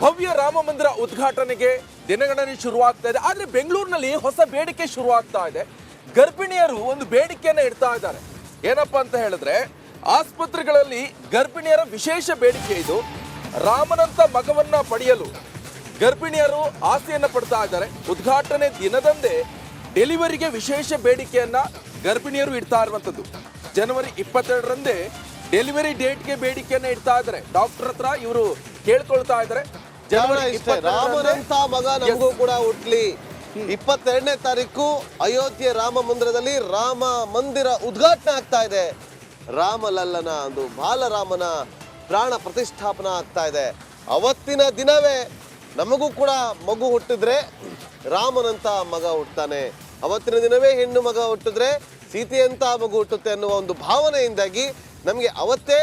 ಭವ್ಯ ರಾಮ ಮಂದಿರ ಉದ್ಘಾಟನೆಗೆ ದಿನಗಣನೆ ಶುರುವಾಗ್ತಾ ಇದೆ. ಆದ್ರೆ ಬೆಂಗಳೂರಿನಲ್ಲಿ ಹೊಸ ಬೇಡಿಕೆ ಶುರುವಾಗ್ತಾ ಇದೆ. ಗರ್ಭಿಣಿಯರು ಒಂದು ಬೇಡಿಕೆಯನ್ನ ಇಡ್ತಾ ಇದ್ದಾರೆ. ಏನಪ್ಪಾ ಅಂತ ಹೇಳಿದ್ರೆ, ಆಸ್ಪತ್ರೆಗಳಲ್ಲಿ ಗರ್ಭಿಣಿಯರ ವಿಶೇಷ ಬೇಡಿಕೆ ಇದು. ರಾಮನಂತ ಮಗವನ್ನ ಪಡೆಯಲು ಗರ್ಭಿಣಿಯರು ಆಸೆಯನ್ನ ಪಡ್ತಾ ಇದ್ದಾರೆ. ಉದ್ಘಾಟನೆ ದಿನದಂದೇ ಡೆಲಿವರಿಗೆ ವಿಶೇಷ ಬೇಡಿಕೆಯನ್ನ ಗರ್ಭಿಣಿಯರು ಇಡ್ತಾ ಇರುವಂತದ್ದು. ಜನವರಿ 22ರಂದೇ ಡೆಲಿವರಿ ಡೇಟ್ಗೆ ಬೇಡಿಕೆಯನ್ನ ಇಡ್ತಾ ಇದ್ದಾರೆ. ಡಾಕ್ಟರ್ ಹತ್ರ ಇವರು ಕೇಳ್ಕೊಳ್ತಾ ಇದ್ದಾರೆ. ರಾಮನಂತ ಮಗ ನಮಗೂ ಕೂಡ ಹುಟ್ಲಿ. 22ನೇ ತಾರೀಕು ಅಯೋಧ್ಯೆ ರಾಮ ಮಂದಿರದಲ್ಲಿ ರಾಮ ಮಂದಿರ ಉದ್ಘಾಟನೆ ಆಗ್ತಾ ಇದೆ. ರಾಮಲಲ್ಲನ ಒಂದು ಬಾಲರಾಮನ ಪ್ರಾಣ ಪ್ರತಿಷ್ಠಾಪನಾ ಆಗ್ತಾ ಇದೆ. ಅವತ್ತಿನ ದಿನವೇ ನಮಗೂ ಕೂಡ ಮಗು ಹುಟ್ಟಿದ್ರೆ ರಾಮನಂತ ಮಗ ಹುಟ್ಟುತ್ತಾನೆ, ಅವತ್ತಿನ ದಿನವೇ ಹೆಣ್ಣು ಮಗ ಹುಟ್ಟಿದ್ರೆ ಸೀತೆಯಂತ ಮಗು ಹುಟ್ಟುತ್ತೆ ಅನ್ನುವ ಒಂದು ಭಾವನೆಯಿಂದಾಗಿ ನಮಗೆ ಅವತ್ತೇ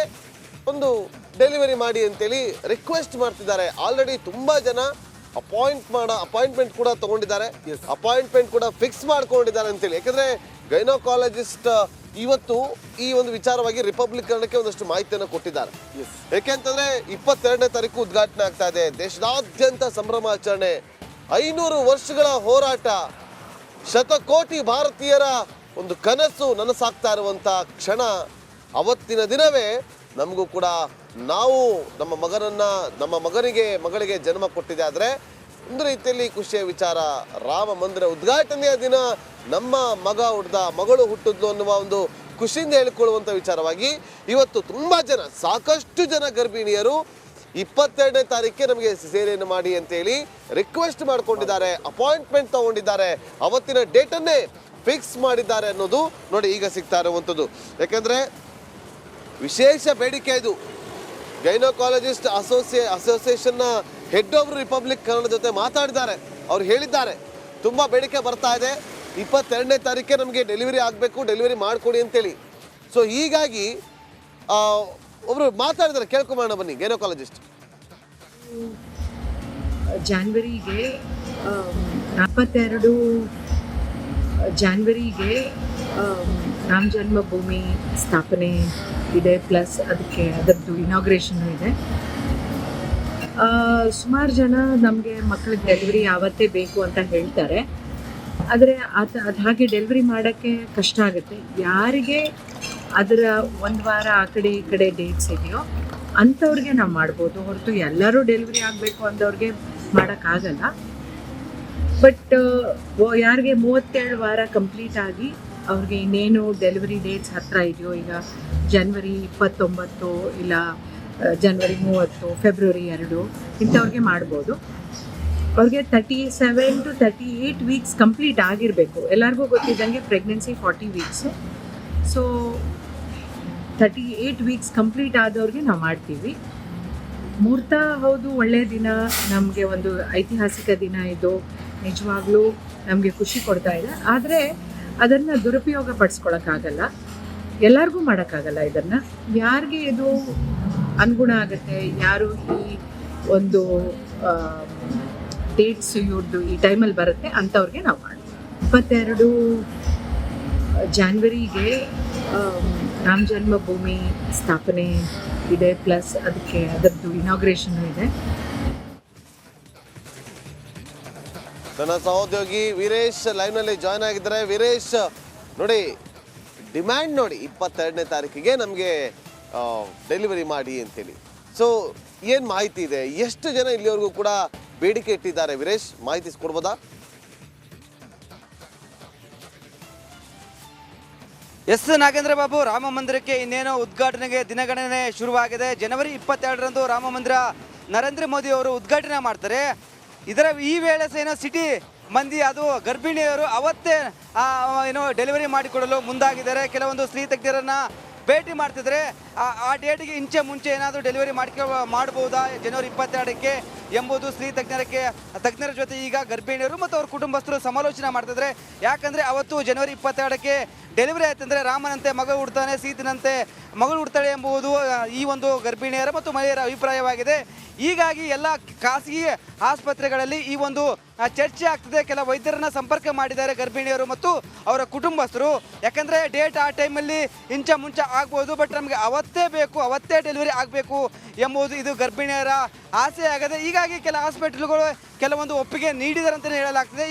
ಡೆಲಿವರಿ ಮಾಡಿ ಅಂತೇಳಿ ರಿಕ್ವೆಸ್ಟ್ ಮಾಡ್ತಿದ್ದಾರೆ. ಆಲ್ರೆಡಿ ತುಂಬಾ ಜನ ಅಪಾಯಿಂಟ್ಮೆಂಟ್ ಕೂಡ ತಗೊಂಡಿದ್ದಾರೆ, ಅಪಾಯಿಂಟ್ಮೆಂಟ್ ಕೂಡ ಫಿಕ್ಸ್ ಮಾಡ್ಕೊಂಡಿದ್ದಾರೆ ಅಂತೇಳಿ. ಯಾಕಂದ್ರೆ ಗೈನೋಕಾಲಜಿಸ್ಟ್ ಇವತ್ತು ಈ ಒಂದು ವಿಚಾರವಾಗಿ ರಿಪಬ್ಲಿಕ್ ಕನ್ನಡಕ್ಕೆ ಒಂದಷ್ಟು ಮಾಹಿತಿಯನ್ನು ಕೊಟ್ಟಿದ್ದಾರೆ. ಯಾಕೆಂತಂದ್ರೆ 22ನೇ ತಾರೀಕು ಉದ್ಘಾಟನೆ ಆಗ್ತಾ ಇದೆ. ದೇಶದಾದ್ಯಂತ ಸಂಭ್ರಮಾಚರಣೆ, 500 ವರ್ಷಗಳ ಹೋರಾಟ, ಶತಕೋಟಿ ಭಾರತೀಯರ ಒಂದು ಕನಸು ನನಸಾಗ್ತಾ ಇರುವಂತ ಕ್ಷಣ. ಅವತ್ತಿನ ದಿನವೇ ನಮಗೂ ಕೂಡ ನಾವು ನಮ್ಮ ಮಗಳಿಗೆ ಜನ್ಮ ಕೊಟ್ಟಿದೆ. ಆದರೆ ಒಂದು ರೀತಿಯಲ್ಲಿ ಖುಷಿಯ ವಿಚಾರ, ರಾಮ ಮಂದಿರ ಉದ್ಘಾಟನೆಯ ದಿನ ನಮ್ಮ ಮಗಳು ಹುಟ್ಟಿದ್ಲು ಅನ್ನುವ ಒಂದು ಖುಷಿಯಿಂದ ಹೇಳಿಕೊಳ್ಳುವಂಥ ವಿಚಾರವಾಗಿ ಇವತ್ತು ತುಂಬಾ ಜನ, ಸಾಕಷ್ಟು ಜನ ಗರ್ಭಿಣಿಯರು 22ನೇ ತಾರೀಕಿಗೆ ನಮಗೆ ಸಿಸೇರಿಯನ್ ಮಾಡಿ ಅಂತೇಳಿ ರಿಕ್ವೆಸ್ಟ್ ಮಾಡ್ಕೊಂಡಿದ್ದಾರೆ, ಅಪಾಯಿಂಟ್ಮೆಂಟ್ ತಗೊಂಡಿದ್ದಾರೆ, ಅವತ್ತಿನ ಡೇಟನ್ನೇ ಫಿಕ್ಸ್ ಮಾಡಿದ್ದಾರೆ ಅನ್ನೋದು ನೋಡಿ ಈಗ ಸಿಗ್ತಾ ಇರುವಂಥದ್ದು. ಯಾಕಂದ್ರೆ ವಿಶೇಷ ಬೇಡಿಕೆ ಇದು. ಗೈನೋಕಾಲಜಿಸ್ಟ್ ಅಸೋಸಿಯೇಷನ್ನ ಹೆಡ್ ಆಫ್ ರಿಪಬ್ಲಿಕ್ ಕನ್ನಡ ಜೊತೆ ಮಾತಾಡಿದ್ದಾರೆ. ಅವ್ರು ಹೇಳಿದ್ದಾರೆ ತುಂಬಾ ಬೇಡಿಕೆ ಬರ್ತಾ ಇದೆ, 22ನೇ ತಾರೀಕೆ ನಮಗೆ ಡೆಲಿವರಿ ಆಗಬೇಕು, ಡೆಲಿವರಿ ಮಾಡಿಕೊಡಿ ಅಂತೇಳಿ. ಸೊ ಹೀಗಾಗಿ ಒಬ್ರು ಮಾತಾಡಿದ್ದಾರೆ, ಕೇಳ್ಕೊಂಬೋಣ ಬನ್ನಿ. ಗೈನೋಕಾಲಜಿಸ್ಟ್ ಜಾನ್ವರಿಗೆ 42 ಜಾನ್ವರಿಗೆ ರಾಮ ಜನ್ಮಭೂಮಿ ಸ್ಥಾಪನೆ ಇದೆ, ಪ್ಲಸ್ ಅದರದ್ದು ಇನಾಗ್ರೇಷನ್ನು ಇದೆ. ಸುಮಾರು ಜನ ನಮಗೆ ಮಕ್ಕಳಿಗೆ ಡೆಲಿವರಿ ಯಾವತ್ತೇ ಬೇಕು ಅಂತ ಹೇಳ್ತಾರೆ. ಆದರೆ ಅದು ಹಾಗೆ ಡೆಲಿವರಿ ಮಾಡೋಕ್ಕೆ ಕಷ್ಟ ಆಗುತ್ತೆ. ಯಾರಿಗೆ ಅದರ ಒಂದು ವಾರ ಆ ಕಡೆ ಈ ಕಡೆ ಡೇಟ್ಸ್ ಇದೆಯೋ ಅಂಥವ್ರಿಗೆ ನಾವು ಮಾಡ್ಬೋದು, ಹೊರತು ಎಲ್ಲರೂ ಡೆಲಿವರಿ ಆಗಬೇಕು ಅಂದವ್ರಿಗೆ ಮಾಡೋಕ್ಕಾಗಲ್ಲ. ಬಟ್ ಯಾರಿಗೆ 37 ವಾರ ಕಂಪ್ಲೀಟ್ ಆಗಿ ಅವ್ರಿಗೆ ಇನ್ನೇನು ಡೆಲಿವರಿ ಡೇಟ್ಸ್ ಹತ್ತಿರ ಇದೆಯೋ, ಈಗ ಜನವರಿ 29 ಇಲ್ಲ ಜನವರಿ 30, ಫೆಬ್ರವರಿ 2 ಇಂಥವ್ರಿಗೆ ಮಾಡ್ಬೋದು. ಅವ್ರಿಗೆ 37 to 38 ವೀಕ್ಸ್ ಕಂಪ್ಲೀಟ್ ಆಗಿರಬೇಕು. ಎಲ್ಲರಿಗೂ ಗೊತ್ತಿದ್ದಂಗೆ pregnancy 40 weeks. So 38 weeks complete ಆದವ್ರಿಗೆ ನಾವು ಮಾಡ್ತೀವಿ. ಮುಹೂರ್ತ ಹೌದು, ಒಳ್ಳೆಯ ದಿನ, ನಮಗೆ ಒಂದು ಐತಿಹಾಸಿಕ ದಿನ ಇದು, ನಿಜವಾಗ್ಲೂ ನಮಗೆ ಖುಷಿ ಕೊಡ್ತಾ ಇದೆ. ಆದರೆ ಅದನ್ನು ದುರುಪಯೋಗ ಪಡಿಸ್ಕೊಳಕ್ಕಾಗಲ್ಲ, ಎಲ್ಲರಿಗೂ ಮಾಡೋಕ್ಕಾಗಲ್ಲ. ಇದನ್ನು ಯಾರಿಗೆ ಇದು ಅನುಗುಣ ಆಗುತ್ತೆ, ಯಾರು ಈ ಒಂದು ಡೇಟ್ಸ್ ಇವ್ರದ್ದು ಈ ಟೈಮಲ್ಲಿ ಬರುತ್ತೆ ಅಂಥವ್ರಿಗೆ ನಾವು ಮಾಡ್ತೀವಿ. 22 ಜಾನ್ವರಿಗೆ ರಾಮ ಜನ್ಮಭೂಮಿ ಸ್ಥಾಪನೆ ಇದೆ, ಪ್ಲಸ್ ಅದರದ್ದು ಇನಾಗ್ರೇಷನ್ನು ಇದೆ. ನನ್ನ ಸಹೋದ್ಯೋಗಿ ವೀರೇಶ್ ಲೈವ್ನಲ್ಲಿ ಜಾಯ್ನ್ ಆಗಿದ್ದಾರೆ. ವೀರೇಶ್ ನೋಡಿ, ಡಿಮ್ಯಾಂಡ್ ನೋಡಿ 22ನೇ ತಾರೀಕಿಗೆ ನಮಗೆ ಡೆಲಿವರಿ ಮಾಡಿ ಅಂತೇಳಿ. ಸೊ ಏನು ಮಾಹಿತಿ ಇದೆ, ಎಷ್ಟು ಜನ ಇಲ್ಲಿವರೆಗೂ ಕೂಡ ಬೇಡಿಕೆ ಇಟ್ಟಿದ್ದಾರೆ? ವೀರೇಶ್, ಮಾಹಿತಿ ಕೊಡ್ಬೋದಾ? ಎಸ್ ನಾಗೇಂದ್ರ ಬಾಬು, ರಾಮ ಮಂದಿರಕ್ಕೆ ಇನ್ನೇನೋ ಉದ್ಘಾಟನೆಗೆ ದಿನಗಣನೆ ಶುರುವಾಗಿದೆ. ಜನವರಿ 22ರಂದು ರಾಮ ಮಂದಿರ ನರೇಂದ್ರ ಮೋದಿ ಅವರು ಉದ್ಘಾಟನೆ ಮಾಡ್ತಾರೆ. ಈ ವೇಳೆ ಏನೋ ಸಿಟಿ ಮಂದಿ, ಅದು ಗರ್ಭಿಣಿಯರು ಅವತ್ತೇ ಡೆಲಿವರಿ ಮಾಡಿಕೊಡಲು ಮುಂದಾಗಿದ್ದಾರೆ. ಕೆಲವೊಂದು ಸ್ತ್ರೀ ತಜ್ಞರನ್ನ ಭೇಟಿ ಮಾಡ್ತಿದ್ರೆ ಆ ಡೇಟಿಗೆ ಇಂಚೆ ಮುಂಚೆ ಏನಾದರೂ ಡೆಲಿವರಿ ಮಾಡ್ಬೋದಾ ಜನವರಿ 22ಕ್ಕೆ ಎಂಬುದು ಸ್ತ್ರೀ ತಜ್ಞರ ಜೊತೆ ಈಗ ಗರ್ಭಿಣಿಯರು ಮತ್ತು ಅವ್ರ ಕುಟುಂಬಸ್ಥರು ಸಮಾಲೋಚನೆ ಮಾಡ್ತಿದ್ರೆ. ಯಾಕಂದರೆ ಅವತ್ತು ಜನವರಿ 22ಕ್ಕೆ ಡೆಲಿವರಿ ಆಯ್ತಂದರೆ ರಾಮನಂತೆ ಮಗ ಹುಡ್ತಾನೆ, ಸೀತೆನಂತೆ ಮಗಳು ಹುಡ್ತಾಳೆ ಎಂಬುದು ಈ ಒಂದು ಗರ್ಭಿಣಿಯರ ಮತ್ತು ಮಹಿಳೆಯರ ಅಭಿಪ್ರಾಯವಾಗಿದೆ. ಹೀಗಾಗಿ ಎಲ್ಲ ಖಾಸಗಿ ಆಸ್ಪತ್ರೆಗಳಲ್ಲಿ ಈ ಒಂದು ಚರ್ಚೆ ಆಗ್ತಿದೆ. ಕೆಲ ವೈದ್ಯರನ್ನ ಸಂಪರ್ಕ ಮಾಡಿದ್ದಾರೆ ಗರ್ಭಿಣಿಯರು ಮತ್ತು ಅವರ ಕುಟುಂಬಸ್ಥರು. ಯಾಕಂದರೆ ಡೇಟ್ ಆ ಟೈಮಲ್ಲಿ ಇಂಚ ಮುಂಚೆ ಆಗ್ಬೋದು, ಬಟ್ ನಮಗೆ ಅವತ್ತೇ ಬೇಕು, ಅವತ್ತೇ ಡೆಲಿವರಿ ಆಗಬೇಕು ಎಂಬುದು ಇದು ಗರ್ಭಿಣಿಯರ ಆಸೆ ಆಗದೆ. ಹೀಗಾಗಿ ಹೀಗಾಗಿ ಕೆಲ ಹಾಸ್ಪಿಟಲ್ಗಳು ಕೆಲವೊಂದು ಒಪ್ಪಿಗೆ ನೀಡಿದಾರೆ ಅಂತಲೇ ಹೇಳಲಾಗ್ತದೆ.